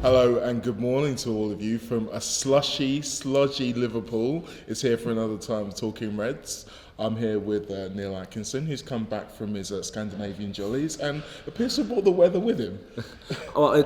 Hello and good morning to all of you from a sludgy Liverpool. It's here for another time Talking Reds. I'm here with Neil Atkinson, who's come back from his Scandinavian jollies and appears to have brought the weather with him.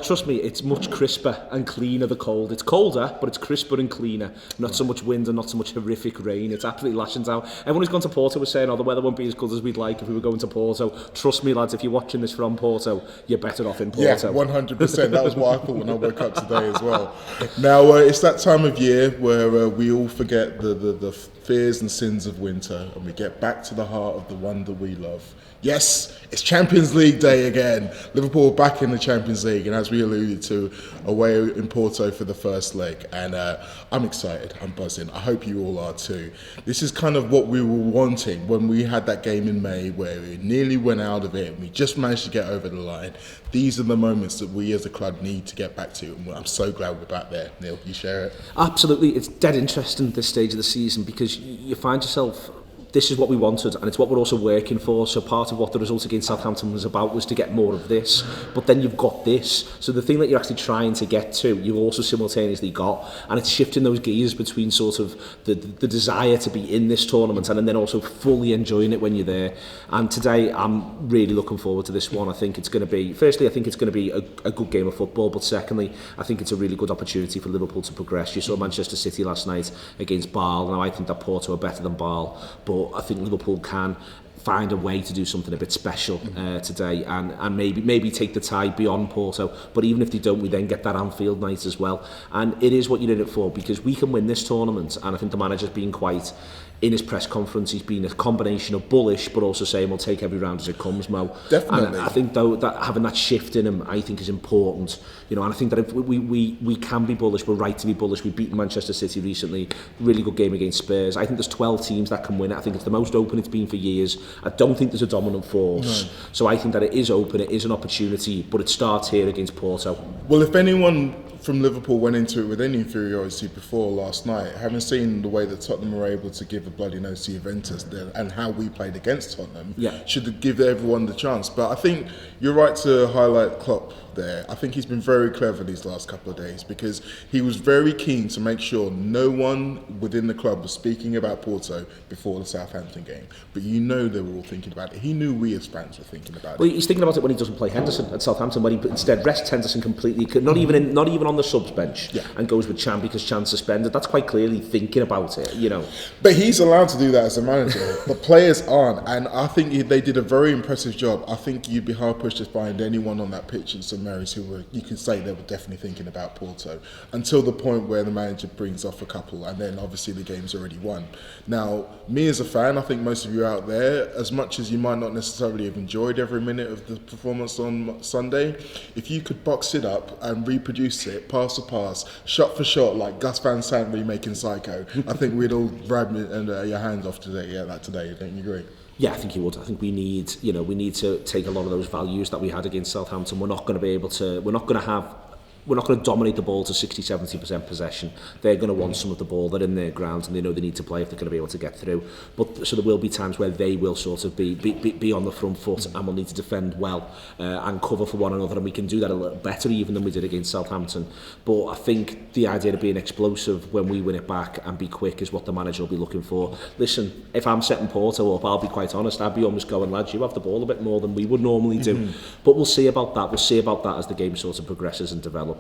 Trust me, it's much crisper and cleaner, the cold. It's colder, but it's crisper and cleaner. Not so much wind and not so much horrific rain. It's absolutely lashing down. Everyone who's gone to Porto was saying, the weather won't be as good as we'd like if we were going to Porto. Trust me, lads, if you're watching this from Porto, you're better off in Porto. Yeah, 100%. That was what I thought when I woke up today as well. Now, it's that time of year where we all forget the fears and sins of winter and we get back to the heart of the one that we love. Yes, it's Champions League day again. Liverpool back in the Champions League, and as we alluded to, away in Porto for the first leg. And I'm excited, I'm buzzing. I hope you all are too. This is kind of what we were wanting when we had that game in May where we nearly went out of it and we just managed to get over the line. These are the moments that we as a club need to get back to, and I'm so glad we're back there. Neil, you share it? Absolutely. It's dead interesting at this stage of the season because you find yourself, this is what we wanted and it's what we're also working for. So part of what the result against Southampton was about was to get more of this, but then you've got this. So the thing that you're actually trying to get to, you've also simultaneously got, and it's shifting those gears between sort of the desire to be in this tournament and then also fully enjoying it when you're there. And today I'm really looking forward to this one. I think it's going to be, firstly, I think it's going to be a good game of football, but secondly, I think it's a really good opportunity for Liverpool to progress. You saw Manchester City last night against Bale. Now I think that Porto are better than Bale, but I think Liverpool can find a way to do something a bit special today and maybe take the tie beyond Porto. But even if they don't, we then get that Anfield night as well. And it is what you're in it for, because we can win this tournament. And I think the manager's been quite, in his press conference, he's been a combination of bullish but also saying we'll take every round as it comes, Mo. Definitely. And I think though that having that shift in him, I think is important. And I think that if we can be bullish, we're right to be bullish. We've beaten Manchester City recently, really good game against Spurs. I think there's 12 teams that can win it. I think it's the most open it's been for years. I don't think there's a dominant force. No. So I think that it is open, it is an opportunity, but it starts here against Porto. Well, if anyone from Liverpool went into it with any inferiority before last night, having seen the way that Tottenham were able to give a bloody nose to Juventus and how we played against Tottenham, should give everyone the chance. But I think you're right to highlight Klopp there. I think he's been very clever these last couple of days because he was very keen to make sure no one within the club was speaking about Porto before the Southampton game. But they were all thinking about it. He knew we as fans were thinking about it. Well, he's thinking about it when he doesn't play Henderson at Southampton, when he instead rests Henderson completely, not even on the subs bench, and goes with Chan because Chan's suspended. That's quite clearly thinking about it, But he's allowed to do that as a manager. The players aren't, and I think they did a very impressive job. I think you'd be hard pushed to find anyone on that pitch in St Mary's who you can say they were definitely thinking about Porto until the point where the manager brings off a couple, and then obviously the game's already won. Now, me as a fan, I think most of you out there, as much as you might not necessarily have enjoyed every minute of the performance on Sunday, if you could box it up and reproduce it pass for pass, shot for shot, like Gus Van Sant remaking Psycho, I think we'd all grab your hands off today. Today, don't you agree? Yeah, I think you would. I think we need to take a lot of those values that we had against Southampton. We're not going to dominate the ball to 60-70% possession. They're going to want some of the ball. They're in their ground and they know they need to play if they're going to be able to get through. But so there will be times where they will sort of be on the front foot and will need to defend well and cover for one another, and we can do that a little better even than we did against Southampton. But I think the idea of being explosive when we win it back and be quick is what the manager will be looking for. Listen, if I'm setting Porto up, I'll be quite honest, I'd be almost going, lads, you have the ball a bit more than we would normally do. But we'll see about that. We'll see about that as the game sort of progresses and develops.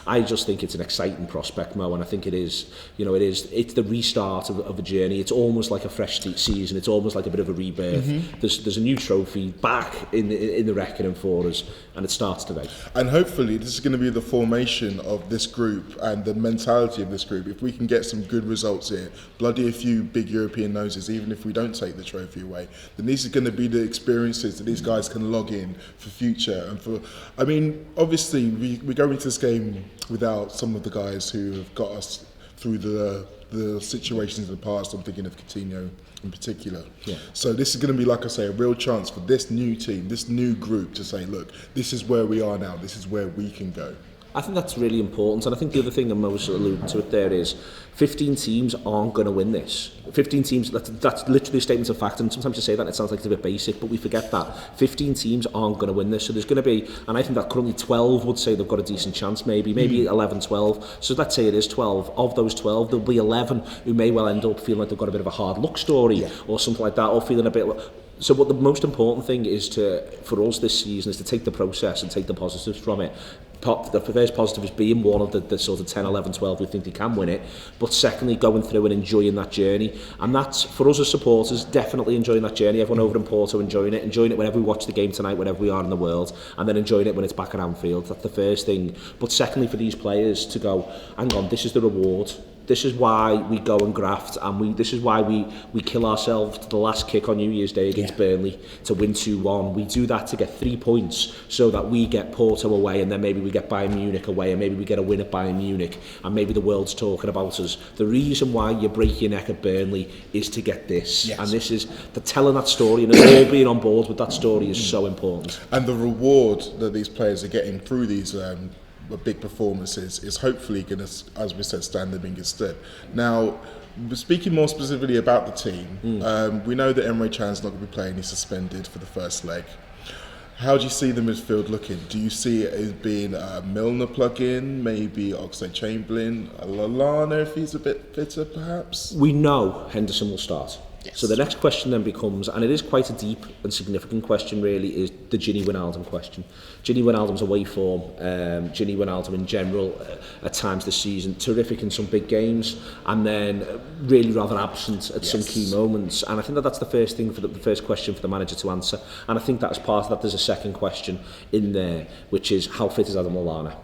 I just think it's an exciting prospect, Mo, and I think it's the restart of a journey. It's almost like a fresh season. It's almost like a bit of a rebirth. There's a new trophy back in the reckoning for us, and it starts today. And hopefully this is going to be the formation of this group and the mentality of this group. If we can get some good results here, bloody a few big European noses, even if we don't take the trophy away, then these are going to be the experiences that these guys can log in for future. And obviously we go into this game without some of the guys who have got us through the situations in the past. I'm thinking of Coutinho in particular. Yeah. So this is going to be, like I say, a real chance for this new team, this new group to say, look, this is where we are now, this is where we can go. I think that's really important, and I think the other thing that Mo's alluded to it there is 15 teams aren't going to win this. 15 teams, that's literally a statement of fact, and sometimes you say that and it sounds like it's a bit basic, but we forget that. 15 teams aren't going to win this, so there's going to be, and I think that currently 12 would say they've got a decent chance, maybe 11, 12. So let's say it is 12. Of those 12, there'll be 11 who may well end up feeling like they've got a bit of a hard luck story or something like that, or feeling a bit... So what the most important thing is for us this season is to take the process and take the positives from it. The first positive is being one of the sort of 10, 11, 12 who think they can win it, but secondly going through and enjoying that journey, and that's for us as supporters, definitely enjoying that journey. Everyone over in Porto enjoying it whenever we watch the game tonight, whenever we are in the world, and then enjoying it when it's back at Anfield. That's the first thing. But secondly, for these players to go, hang on, this is the reward. This is why we go and graft, and this is why we kill ourselves to the last kick on New Year's Day against Burnley to win 2-1. We do that to get 3 points so that we get Porto away, and then maybe we get Bayern Munich away, and maybe we get a win at Bayern Munich, and maybe the world's talking about us. The reason why you break your neck at Burnley is to get this. And this is the telling that story, and all being on board with that story is so important. And the reward that these players are getting through these big performances is hopefully going to, as we said, stand them in good stead. Now, speaking more specifically about the team, we know that Emre Can's not going to be playing. He's suspended for the first leg. How do you see the midfield looking? Do you see it as being a Milner plug-in, maybe Oxlade-Chamberlain, a Lallana if he's a bit fitter perhaps? We know Henderson will start. Yes. So the next question then becomes, and it is quite a deep and significant question really, is the Gini Wijnaldum question. Gini Wijnaldum's away form, Gini Wijnaldum in general, at times this season, terrific in some big games, and then really rather absent at some key moments. And I think that's the first thing, the first question for the manager to answer. And I think that as part of that, there's a second question in there, which is how fit is Adam Lallana?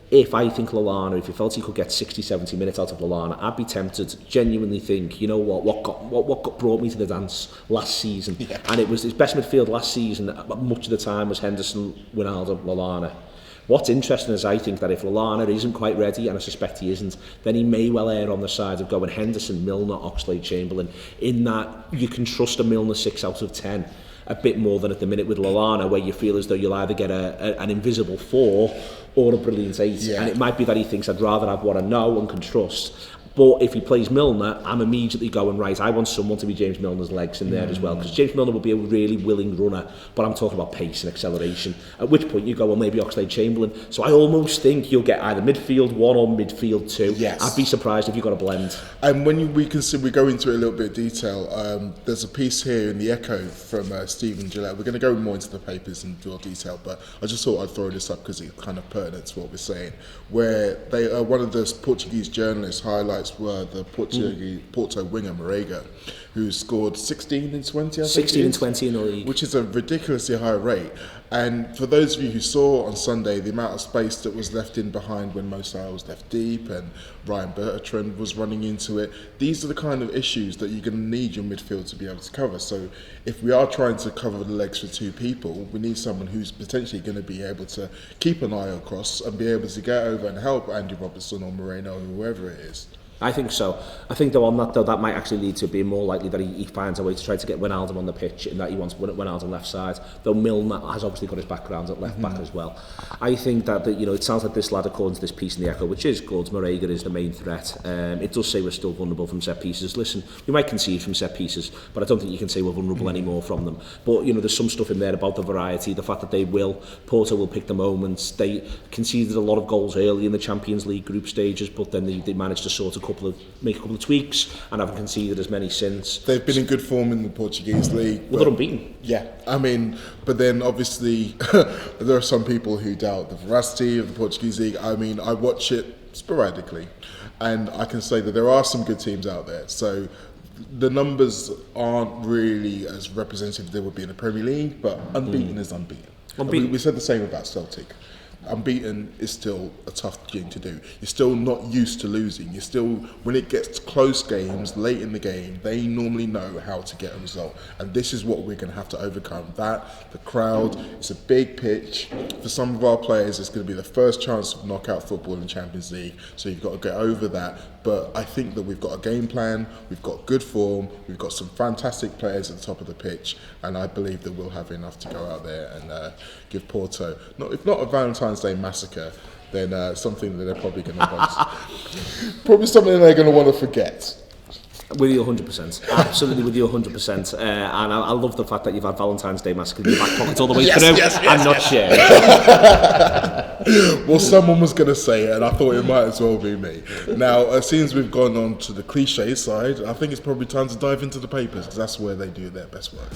If I think Lallana, if you felt he could get 60, 70 minutes out of Lallana, I'd be tempted to genuinely think, you know what brought me to the dance last season? And it was his best midfield last season, much of the time was Henderson, Wijnaldum, Lallana. What's interesting is I think that if Lallana isn't quite ready, and I suspect he isn't, then he may well err on the side of going Henderson, Milner, Oxlade-Chamberlain, in that you can trust a Milner 6 out of 10. A bit more than at the minute with Lallana, where you feel as though you'll either get an invisible 4 or a brilliant 8. And it might be that he thinks I'd rather have what I know and can trust. But if he plays Milner, I'm immediately going, right, I want someone to be James Milner's legs in there as well. Because James Milner will be a really willing runner, but I'm talking about pace and acceleration. At which point you go, well, maybe Oxlade-Chamberlain. So I almost think you'll get either midfield 1 or midfield 2. I'd be surprised if you got a blend. And when we go into it a little bit of detail, there's a piece here in the Echo from Stephen Gillette. We're going to go more into the papers in more detail, but I just thought I'd throw this up because it's kind of pertinent to what we're saying, where they one of the Portuguese journalists highlights were the Porto winger Marega, who scored 16 in 20, I think 16 and 20 in the league, which is a ridiculously high rate. And for those of you who saw on Sunday the amount of space that was left in behind when Mo Salah was left deep and Ryan Bertrand was running into it, these are the kind of issues that you're going to need your midfield to be able to cover. So if we are trying to cover the legs for 2 people, we need someone who's potentially going to be able to keep an eye across and be able to get over and help Andy Robertson or Moreno or whoever it is. I think so. I think though on that though, that might actually lead to being more likely that he finds a way to try to get Wijnaldum on the pitch, and that he wants Wijnaldum left side. Though Milner has obviously got his background at left back as well. I think that it sounds like this lad, according to this piece in the Echo, which is good, Marega is the main threat. It does say we're still vulnerable from set pieces. Listen, we might concede from set pieces, but I don't think you can say we're vulnerable anymore from them. But there's some stuff in there about the variety, the fact that Porto will pick the moments. They conceded a lot of goals early in the Champions League group stages, but then they managed to sort make a couple of tweaks and haven't conceded as many since. They've been in good form in the Portuguese league. Well, they're unbeaten. Yeah, I mean, but then obviously there are some people who doubt the veracity of the Portuguese league. I mean, I watch it sporadically, and I can say that there are some good teams out there. So the numbers aren't really as representative as they would be in the Premier League, but unbeaten is unbeaten. We said the same about Celtic. Unbeaten is still a tough thing to do. You're still not used to losing. You're still, when it gets close games, late in the game, they normally know how to get a result. And this is what we're going to have to overcome. That, the crowd, it's a big pitch. For some of our players, it's going to be the first chance of knockout football in the Champions League. So you've got to get over that. But I think that we've got a game plan, we've got good form, we've got some fantastic players at the top of the pitch, and I believe that we'll have enough to go out there and give Porto, if not a Valentine's Valentine's Day massacre, then something that they're probably going to want. Probably something they're going to want to forget. With you 100%, absolutely with you 100%, and I love the fact that you've had Valentine's Day massacre in your back pocket all the way through. I'm not sure. Well, someone was going to say it, and I thought it might as well be me. Now, as soon as we've gone on to the cliche side, I think it's probably time to dive into the papers, because that's where they do their best work.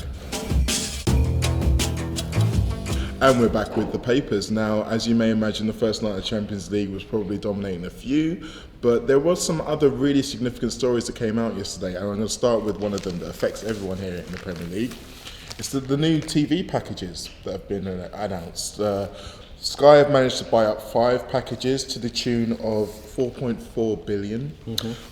And we're back with the papers. Now, as you may imagine, the first night of Champions League was probably dominating a few, but there was some other really significant stories that came out yesterday, and I'm going to start with one of them that affects everyone here in the Premier League. It's the new TV packages that have been announced. Sky have managed to buy up 5 packages to the tune of 4.4 billion,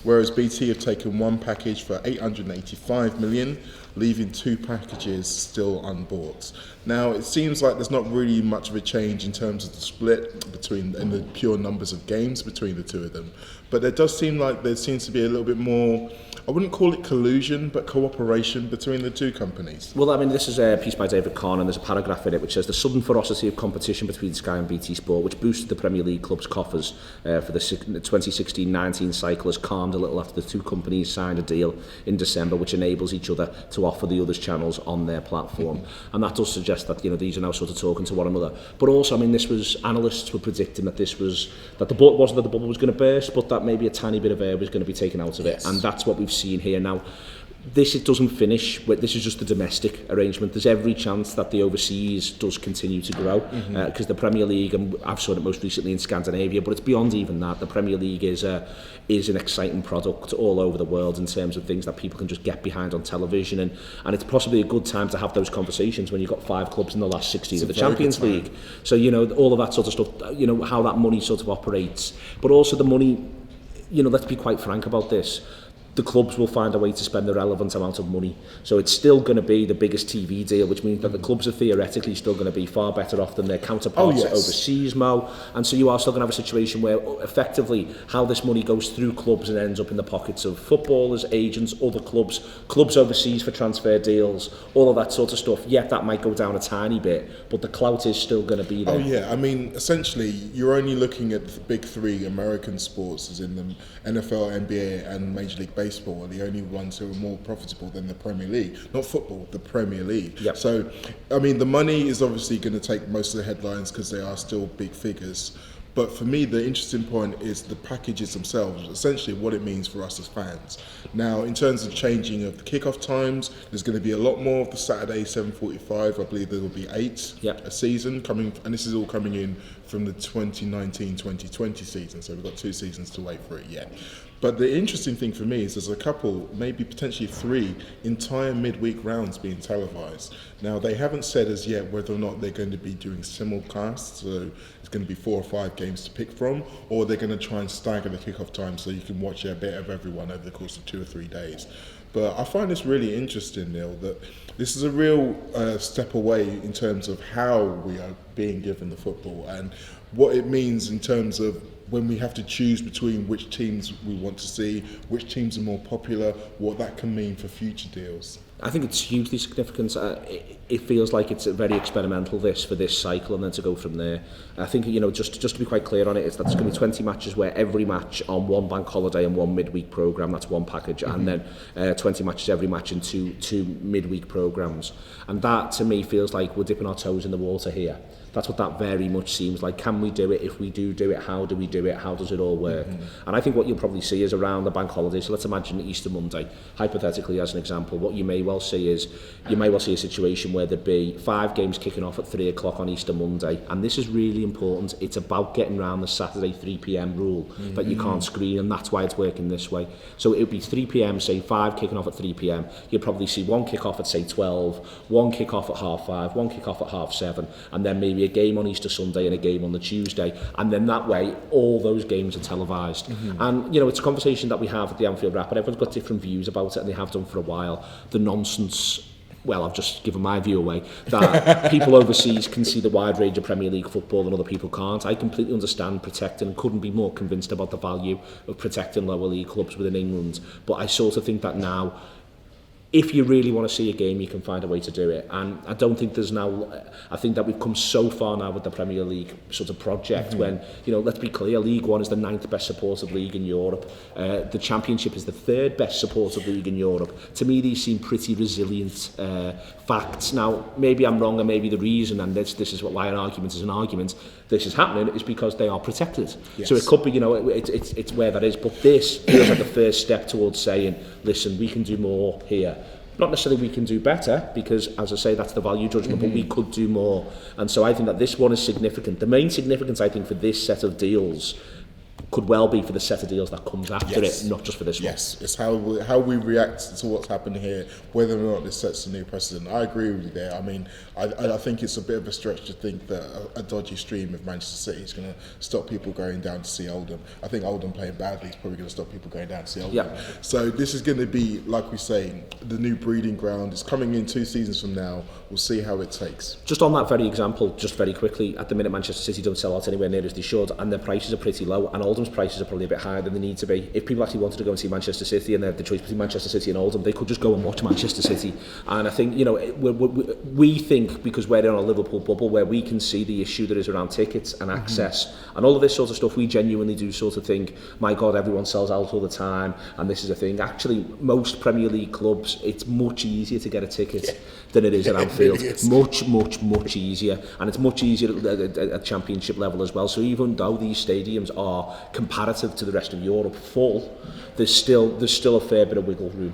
whereas BT have taken 1 package for 885 million, leaving 2 packages still unbought. Now, it seems like there's not really much of a change in terms of the split between and the pure numbers of games between the two of them, but there does seem like there seems to be a little bit more, I wouldn't call it collusion, but cooperation between the two companies. Well, I mean, this is a piece by David Kahn, and there's a paragraph in it which says the sudden ferocity of competition between Sky and BT Sport, which boosted the Premier League clubs' coffers for the 2016-19 cycle, has calmed a little after the two companies signed a deal in December, which enables each other to offer the other's channels on their platform. And that does suggest that, you know, these are now sort of talking to one another. But also, I mean, this was, analysts were predicting that this was, that the bubble wasn't that the bubble was going to burst, but that maybe a tiny bit of air was going to be taken out of it. And that's what we've seen here now. This, it doesn't finish. This is just the domestic arrangement. There's every chance that the overseas does continue to grow, because the Premier League, and I've seen it most recently in Scandinavia, but it's beyond even that. The Premier League is an exciting product all over the world in terms of things that people can just get behind on television, and it's possibly a good time to have those conversations when you've got 5 clubs in the last 16 of the Champions League. So, you know, all of that sort of stuff, you know, how that money sort of operates, but also the money, you know, let's be quite frank about this. The clubs will find a way to spend the relevant amount of money. So it's still going to be the biggest TV deal, which means that the clubs are theoretically still going to be far better off than their counterparts overseas, Mo. And so you are still going to have a situation where effectively how this money goes through clubs and ends up in the pockets of footballers, agents, other clubs, clubs overseas for transfer deals, all of that sort of stuff. Yeah, that might go down a tiny bit, but the clout is still going to be there. Oh yeah, I mean, essentially, you're only looking at the big 3 American sports, as in the NFL, NBA, and Major League Baseball are the only ones who are more profitable than the Premier League. Not football, the Premier League. Yep. So, I mean, the money is obviously going to take most of the headlines because they are still big figures. But for me, the interesting point is the packages themselves, essentially what it means for us as fans. Now, in terms of changing of the kickoff times, there's going to be a lot more of the Saturday 7:45. I believe there will be 8 a season coming, and this is all coming in from the 2019-2020 season. So we've got 2 seasons to wait for it yet. But the interesting thing for me is there's a couple, maybe potentially 3 entire midweek rounds being televised. Now, they haven't said as yet whether or not they're going to be doing simulcasts, so it's going to be 4 or 5 games to pick from, or they're going to try and stagger the kickoff time so you can watch a bit of everyone over the course of 2 or 3 days. But I find this really interesting, Neil, that this is a real step away in terms of how we are being given the football and what it means in terms of when we have to choose between which teams we want to see, which teams are more popular, what that can mean for future deals. I think it's hugely significant. It feels like it's very experimental this for this cycle, and then to go from there. I think, you know, just to be quite clear on it, is that there's going to be 20 matches where every match on 1 bank holiday and 1 midweek programme, that's 1 package, and then 20 matches every match in two midweek programmes. And that to me feels like we're dipping our toes in the water here. That's what that very much seems like. Can we do it? If we do it, how do we do it? How does it all work? And I think what you'll probably see is around the bank holiday. So let's imagine Easter Monday, hypothetically as an example. What you may well see is, you may well see a situation where there'd be 5 games kicking off at 3 o'clock on Easter Monday. And this is really important. It's about getting around the Saturday 3 p.m. rule that you can't screen, and that's why it's working this way. So it would be 3 p.m, say 5 kicking off at 3 p.m. You'll probably see 1 kick off at say 12, 1 kick off at 5:30, 1 kick off at 7:30, and then maybe a game on Easter Sunday and a game on the Tuesday, and then that way all those games are televised. And you know, it's a conversation that we have at the Anfield Wrap, and everyone's got different views about it, and they have done for a while. The nonsense, well, I've just given my view away, that people overseas can see the wide range of Premier League football and other people can't. I completely understand protecting, couldn't be more convinced about the value of protecting lower league clubs within England, but I sort of think that now if you really want to see a game, you can find a way to do it. And I don't think there's now, I think that we've come so far now with the Premier League sort of project when, you know, let's be clear, League One is the 9th best supported league in Europe. The Championship is the 3rd best supported league in Europe. To me, these seem pretty resilient facts. Now, maybe I'm wrong, and maybe the reason, and this is why an argument is an argument, this is happening, is because they are protected. Yes. So it could be, you know, it's where that is. But this feels like the first step towards saying, listen, we can do more here. Not necessarily we can do better, because, as I say, that's the value judgment, but we could do more. And so I think that this one is significant. The main significance, I think, for this set of deals could well be for the set of deals that comes after it, not just for this one. Yes, it's how we react to what's happened here, whether or not this sets a new precedent. I agree with you there. I mean, I think it's a bit of a stretch to think that a dodgy stream of Manchester City is going to stop people going down to see Oldham. I think Oldham playing badly is probably going to stop people going down to see Oldham. Yeah. So this is going to be, like we say, the new breeding ground. It's coming in 2 seasons from now. We'll see how it takes. Just on that very example, just very quickly, at the minute Manchester City don't sell out anywhere near as they should, and their prices are pretty low, and Oldham's prices are probably a bit higher than they need to be. If people actually wanted to go and see Manchester City and they had the choice between Manchester City and Oldham, they could just go and watch Manchester City. And I think, you know, we think, because we're in a Liverpool bubble where we can see the issue that is around tickets and access and all of this sort of stuff, we genuinely do sort of think, my God, everyone sells out all the time and this is a thing. Actually, most Premier League clubs, it's much easier to get a ticket than it is at Anfield. Much easier. And it's much easier at Championship level as well. So even though these stadiums are comparative to the rest of Europe full, there's still a fair bit of wiggle room.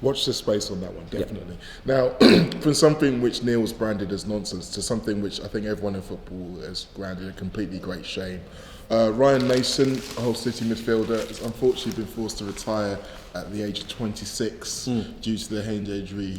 Watch the space on that one, definitely. Now, from something which Neil's branded as nonsense to something which I think everyone in football has branded a completely great shame. Ryan Mason, a Hull City midfielder, has unfortunately been forced to retire at the age of 26 due to the hand injury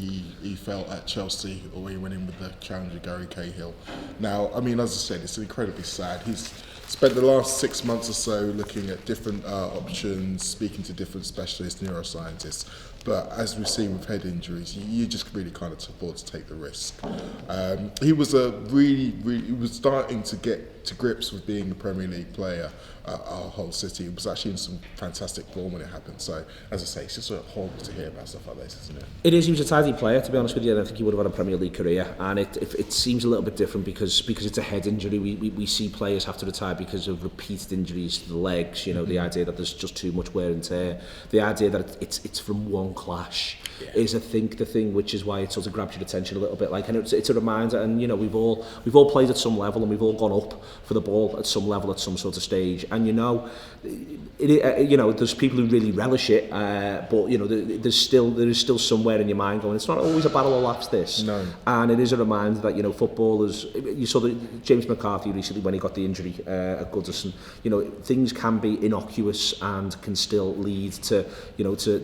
he felt at Chelsea, or he went in with the challenger Gary Cahill. Now, I mean, as I said, it's incredibly sad. He's spent the last 6 months or so looking at different options, speaking to different specialists, neuroscientists. But as we've seen with head injuries, you just really can't afford to take the risk. He was he was starting to get to grips with being a Premier League player at Hull City. He was actually in some fantastic form when it happened. So, as I say, it's just sort of horrible to hear about stuff like this, isn't it? It is. He was a tidy player, to be honest with you, and I think he would have had a Premier League career. And it seems a little bit different because it's a head injury. We see players have to retire because of repeated injuries to the legs. You know, the idea that there's just too much wear and tear. The idea that it's from one clash is, I think, the thing which is why it sort of grabs your attention a little bit. Like, and it's a reminder. And you know, we've all played at some level, and we've all gone up for the ball at some level at some sort of stage. And you know, there's people who really relish it, but you know, there is still somewhere in your mind going, it's not always a battle of laughs, this. No. And it is a reminder that, you know, footballers, you saw James McCarthy recently when he got the injury at Goodison, you know, things can be innocuous and can still lead to, you know, to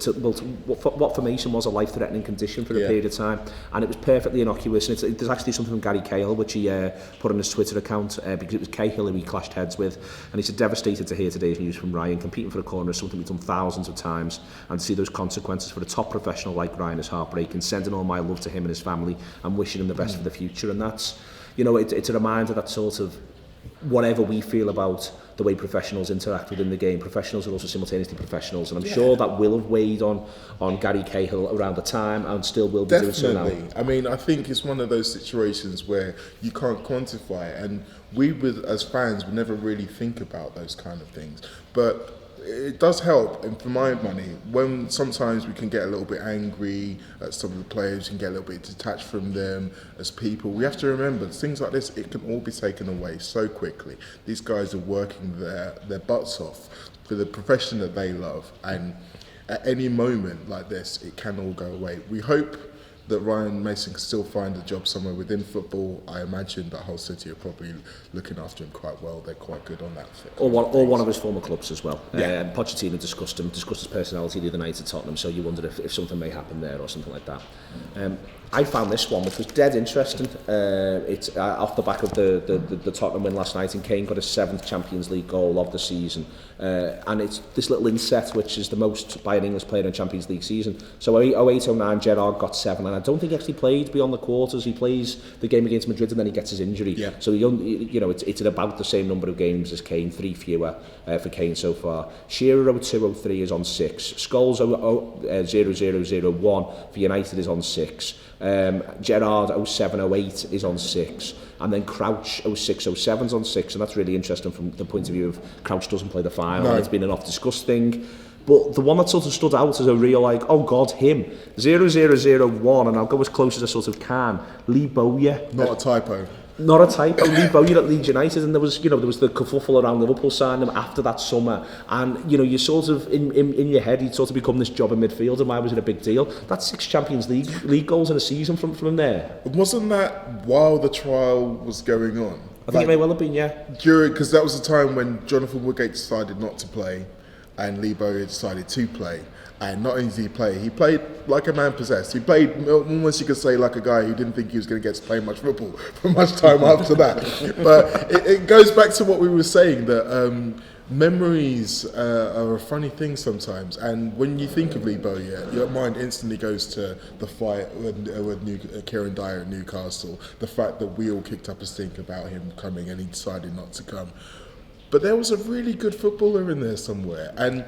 what for Mason was a life-threatening condition for a period of time, and it was perfectly innocuous. And there's actually something from Gary Cahill which he put on his Twitter account, because it was Cahill who he clashed heads with, and he said, devastated to hear today's news from Ryan. Competing for a corner is something we've done thousands of times, and to see those consequences for a top professional like Ryan is heartbreaking. Sending all my love to him and his family and wishing him the best for the future. And that's, you know, it's a reminder that sort of whatever we feel about the way professionals interact within the game, professionals are also simultaneously professionals, and I'm sure that will have weighed on Gary Cahill around the time and still will be doing so now. I mean, I think it's one of those situations where you can't quantify it, and we as fans would never really think about those kind of things, but it does help, and for my money, when sometimes we can get a little bit angry at some of the players, and get a little bit detached from them as people, we have to remember things like this, it can all be taken away so quickly. These guys are working their butts off for the profession that they love, and at any moment like this, it can all go away. We hope that Ryan Mason can still find a job somewhere within football. I imagine that Hull City are probably looking after him quite well. They're quite good on that. Or one of his former clubs as well. Pochettino discussed his personality the other night at Tottenham, so you wonder if something may happen there or something like that. I found this one, which was dead interesting. It's off the back of the Tottenham win last night, and Kane got his 7th Champions League goal of the season. And it's this little inset, which is the most by an English player in a Champions League season. So 08-09, Gerrard got 7, and I don't think he actually played beyond the quarters. He plays the game against Madrid and then he gets his injury. Yeah. So it's about the same number of games as Kane, 3 fewer for Kane so far. Shearer 02-03 is on 6. Scholes 0001 for United is on 6. Gerrard 07-08 is on 6, and then Crouch 06-07 is on 6, and that's really interesting from the point of view of Crouch doesn't play the final. No. And it's been an oft-discussed thing. But the one that sort of stood out as a real, like, oh God, him, 0001, and I'll go as close as I sort of can, Lee Bowyer. Not a typo. Not a typo. Lee Bowyer at Leeds United, and there was the kerfuffle around Liverpool signing him after that summer, and you sort of in your head he'd sort of become this job in midfield, and why was it a big deal? That's 6 Champions League goals in a season from there. Wasn't that while the trial was going on? I think it may well have been, yeah. Because that was the time when Jonathan Woodgate decided not to play, and Lee Bowyer decided to play. And not only did he played like a man possessed. He played almost, you could say, like a guy who didn't think he was going to get to play much football for much time after that. But it goes back to what we were saying, that memories are a funny thing sometimes. And when you think of Lee Bowyer, your mind instantly goes to the fight with Kieran Dyer at Newcastle, the fact that we all kicked up a stink about him coming and he decided not to come. But there was a really good footballer in there somewhere. And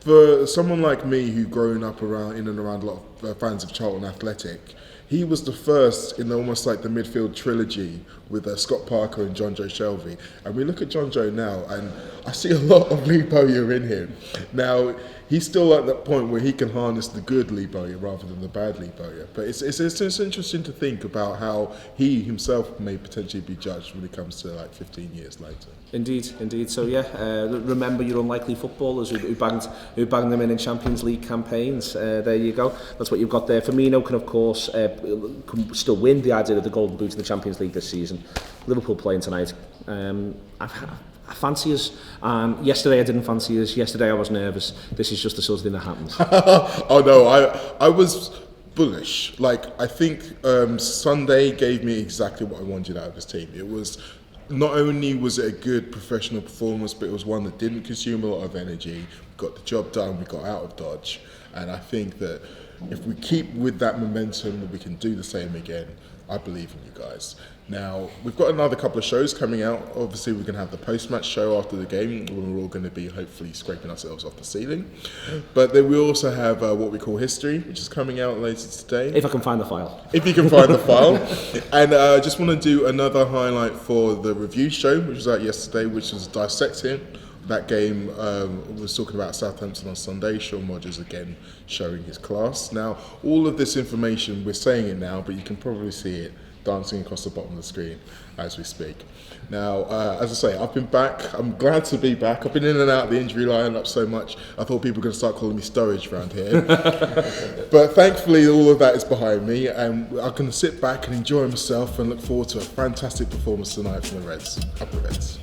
for someone like me who grown up in and around a lot of fans of Charlton Athletic, he was the first in almost like the midfield trilogy with Scott Parker and John Joe Shelvey. And we look at John Joe now, and I see a lot of Lee Bowyer in him. Now, he's still at that point where he can harness the good Lee Bowyer rather than the bad Lee Bowyer. But it's interesting to think about how he himself may potentially be judged when it comes to like 15 years later. Indeed. So yeah, remember your unlikely footballers who banged them in Champions League campaigns. There you go. That's what you've got there. Firmino can of course can still win the idea of the Golden Boot in the Champions League this season. Liverpool playing tonight. I fancy us. Yesterday I didn't fancy us. Yesterday I was nervous. This is just the sort of thing that happens. Oh no, I was bullish. Like, I think Sunday gave me exactly what I wanted out of this team. It was, not only was it a good professional performance, but it was one that didn't consume a lot of energy. We got the job done, we got out of dodge. And I think that if we keep with that momentum, we can do the same again. I believe in you guys. Now, we've got another couple of shows coming out. Obviously, we're going to have the post-match show after the game, when we're all going to be hopefully scraping ourselves off the ceiling. But then we also have what we call History, which is coming out later today. If I can find the file. If you can find the file. And I just want to do another highlight for the review show, which was out yesterday, which was dissecting that game. Was talking about Southampton on Sunday. Sean Rogers again showing his class. Now, all of this information, we're saying it now, but you can probably see it dancing across the bottom of the screen as we speak. Now, as I say, I've been back. I'm glad to be back. I've been in and out of the injury lineup so much, I thought people were going to start calling me Sturridge around here. But thankfully, all of that is behind me, and I can sit back and enjoy myself and look forward to a fantastic performance tonight from the Reds. Up the Reds.